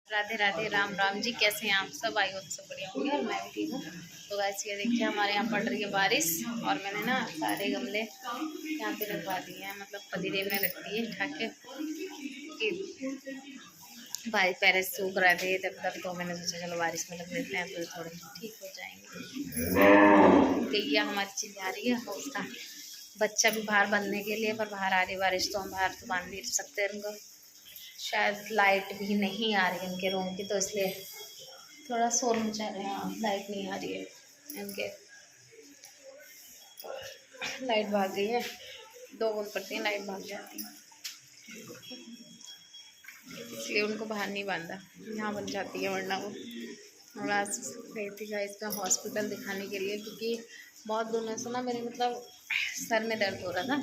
राधे राधे, राम राम जी। कैसे हैं आप सब? आई होप सब बढ़िया होंगे और मैं भी ठीक हूँ। तो वैसे ये देखिए हमारे यहाँ पड़ रही है बारिश और मैंने ना सारे गमले यहाँ पे रखवा दिए हैं, मतलब पतीले में रख दिए ढक के कि बारिश पैर सूख रहे थे तब तक, तो मैंने सोचा चलो बारिश में रख देते हैं तो थोड़े ठीक हो जाएंगे। गैया हमारी चिल्ला रही है, उसका बच्चा भी बाहर बंधने के लिए, पर बाहर आ रही बारिश तो हम बाहर तो बांध नहीं सकते उनको। शायद लाइट भी नहीं आ रही इनके रूम की, तो इसलिए थोड़ा शोर मचा रहे हैं। लाइट नहीं आ रही है इनके, लाइट भाग गई है। 2 बूंद पड़ती है लाइट भाग जाती है, इसलिए उनको बाहर नहीं बांधा, यहाँ बन जाती है वरना वो। और आज गई थी गाइस मैं हॉस्पिटल दिखाने के लिए, क्योंकि बहुत दिनों से ना मेरे मतलब सर में दर्द हो रहा था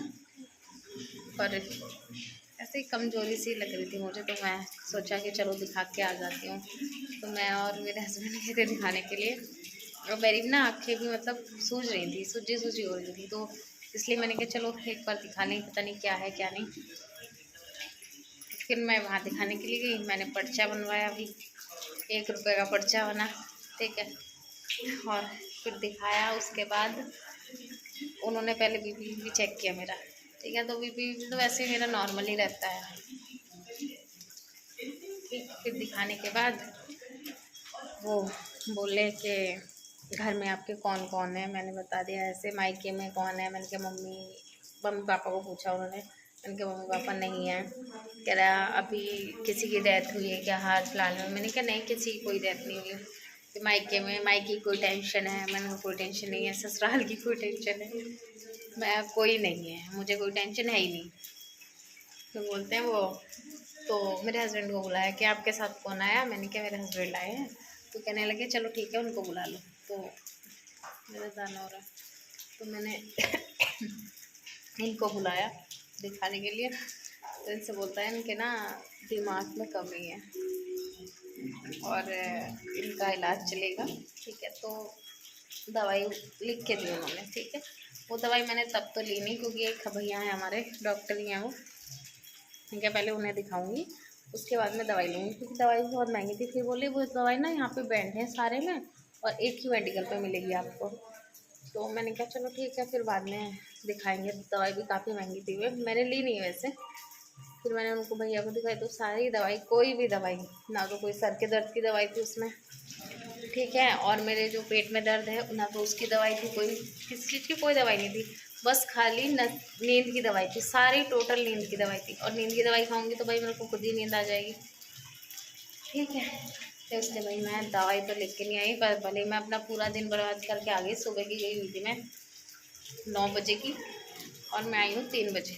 और ऐसे ही कमजोरी सी लग रही थी मुझे, तो मैं सोचा कि चलो दिखा के आ जाती हूँ। तो मैं और मेरे हस्बैंड गए थे दिखाने के लिए, और मेरी ना आँखें भी मतलब सूज रही थी, सूजी हो रही थी, तो इसलिए मैंने कहा चलो एक बार दिखा लें, पता नहीं क्या है क्या नहीं। फिर मैं वहाँ दिखाने के लिए गई, मैंने पर्चा बनवाया, अभी 1 रुपये का पर्चा बना, ठीक है। और फिर दिखाया, उसके बाद उन्होंने पहले बीपी भी चेक किया मेरा, ठीक है। तो बीपी तो वैसे मेरा नॉर्मल ही रहता है, ठीक। फिर दिखाने के बाद वो बोले कि घर में आपके कौन कौन है, मैंने बता दिया ऐसे। मायके में कौन है, मैंने कहा मम्मी पापा को पूछा उन्होंने, मैंने कहा मम्मी पापा नहीं है। कह रहा अभी किसी की डेथ हुई है क्या हाल फिलहाल में? मैंने कहा नहीं, किसी की कोई डेथ नहीं हुई। कि मायके में मायके की कोई टेंशन है? मैंने कहा कोई टेंशन नहीं है। ससुराल की कोई टेंशन है? मैं कोई नहीं है, मुझे कोई टेंशन है ही नहीं। तो बोलते हैं वो, तो मेरे हस्बैंड को बुलाया कि आपके साथ कौन आया? मैंने कहा मेरे हस्बैंड आए हैं। तो कहने लगे चलो ठीक है उनको बुला लो। तो मेरा दाना हो रहा, तो मैंने इनको बुलाया दिखाने के लिए। तो इनसे बोलता है इनके ना दिमाग में कमी है और इनका इलाज चलेगा, ठीक है। तो दवाई लिख के दी उन्होंने, ठीक है। वो दवाई मैंने तब तो ली नहीं, क्योंकि एक भैया हैं हमारे डॉक्टर ही हैं वो, ठीक है। पहले उन्हें दिखाऊंगी, उसके बाद में दवाई लूँगी, क्योंकि दवाई बहुत महंगी थी। फिर बोले वो दवाई ना यहाँ पे बैंड है सारे में और एक ही मेडिकल पे मिलेगी आपको। तो मैंने कहा चलो ठीक है, फिर बाद में दिखाएंगे। दवाई भी काफ़ी महंगी थी, वे मैंने ली नहीं वैसे। फिर मैंने उनको भैया को दिखाई, तो सारी दवाई, कोई भी दवाई ना, तो कोई सर के दर्द की दवाई थी उसमें, ठीक है। और मेरे जो पेट में दर्द है ना, तो उसकी दवाई थी, कोई किसी चीज़ की कोई दवाई नहीं थी, बस खाली नींद की दवाई थी, सारी टोटल नींद की दवाई थी। और नींद की दवाई खाऊंगी तो भाई मेरे को खुद ही नींद आ जाएगी, ठीक है। तो इसलिए भाई मैं दवाई तो लिख के नहीं आई, पर भले मैं अपना पूरा दिन बर्बाद करके आ गई। सुबह की गई हुई थी मैं 9 बजे की, और मैं आई हूँ 3 बजे,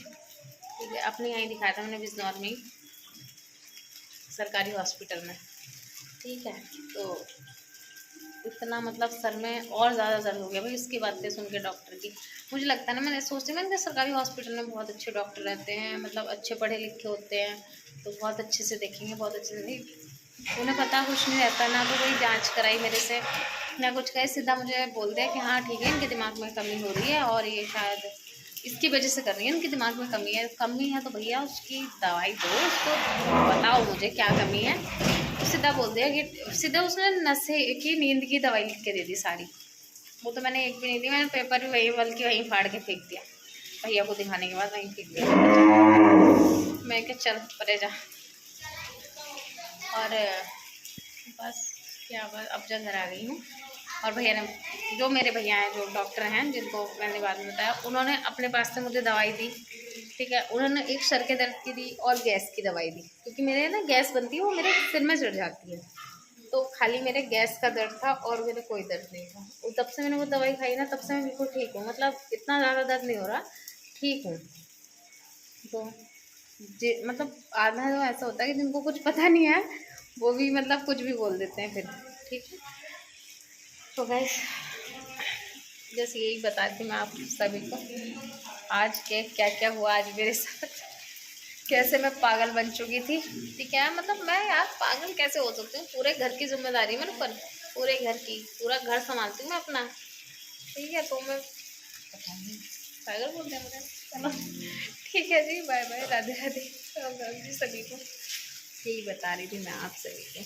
ठीक है। अपने यहाँ ही दिखाया था मैंने बिजनौर में ही, सरकारी हॉस्पिटल में, ठीक है। तो इतना मतलब सर में और ज़्यादा दर्द हो गया भाई इसकी बातें सुन के डॉक्टर की। मुझे लगता है ना, मैंने सोचती, मैंने कहा सरकारी हॉस्पिटल में बहुत अच्छे डॉक्टर रहते हैं, मतलब अच्छे पढ़े लिखे होते हैं, तो बहुत अच्छे से देखेंगे, बहुत अच्छे से नहीं। उन्हें पता कुछ नहीं रहता ना, तो वही जांच कराई मेरे से ना कुछ कहे, सीधा मुझे बोल दिया कि हाँ ठीक है इनके दिमाग में कमी हो रही है और ये शायद इसकी वजह से कर रही है, इनके दिमाग में कमी है तो भैया उसकी दवाई दो, उसको बताओ मुझे क्या कमी है। तो सीधा बोल दिया कि सीधा उसने नशे की नींद की दवाई लिख के दे दी सारी। वो तो मैंने एक भी नहीं दी, मैंने पेपर भी वहीं बल्कि वहीं फाड़ के फेंक दिया, भैया को दिखाने के बाद वहीं फेंक दिया। मैं क्या चल परे जा। और बस क्या, बस अब जब घर आ गई हूँ, और भैया ने, जो मेरे भैया हैं जो डॉक्टर हैं जिनको मैंने बाद में बताया, उन्होंने अपने पास से मुझे दवाई दी, ठीक है। उन्होंने एक सर के दर्द की दी और गैस की दवाई दी, क्योंकि मेरे ना गैस बनती है, वो मेरे सिर में चढ़ जाती है। तो खाली मेरे गैस का दर्द था और मेरे कोई दर्द नहीं था। और तब से मैंने वो दवाई खाई ना, तब से मैं बिल्कुल ठीक हूँ, मतलब इतना ज़्यादा दर्द नहीं हो रहा, ठीक हूँ। तो मतलब आधा तो ऐसा होता है कि जिनको कुछ पता नहीं है वो भी मतलब कुछ भी बोल देते हैं फिर, ठीक है। तो गाइस जैसे यही बताती मैं आप सभी को आज के क्या क्या हुआ आज मेरे साथ, कैसे मैं पागल बन चुकी थी, ठीक है। मतलब मैं यार पागल कैसे हो सकती हूँ? पूरे घर की जिम्मेदारी मेरे ऊपर, पूरे घर की, पूरा घर संभालती हूँ मैं अपना, ठीक है। तो मैं पता नहीं पागल बोलते हैं मुझे, चलो ठीक है जी, बाय बाय, राधे राधे, राम राम जी सभी को। यही बता रही थी मैं आप सभी को।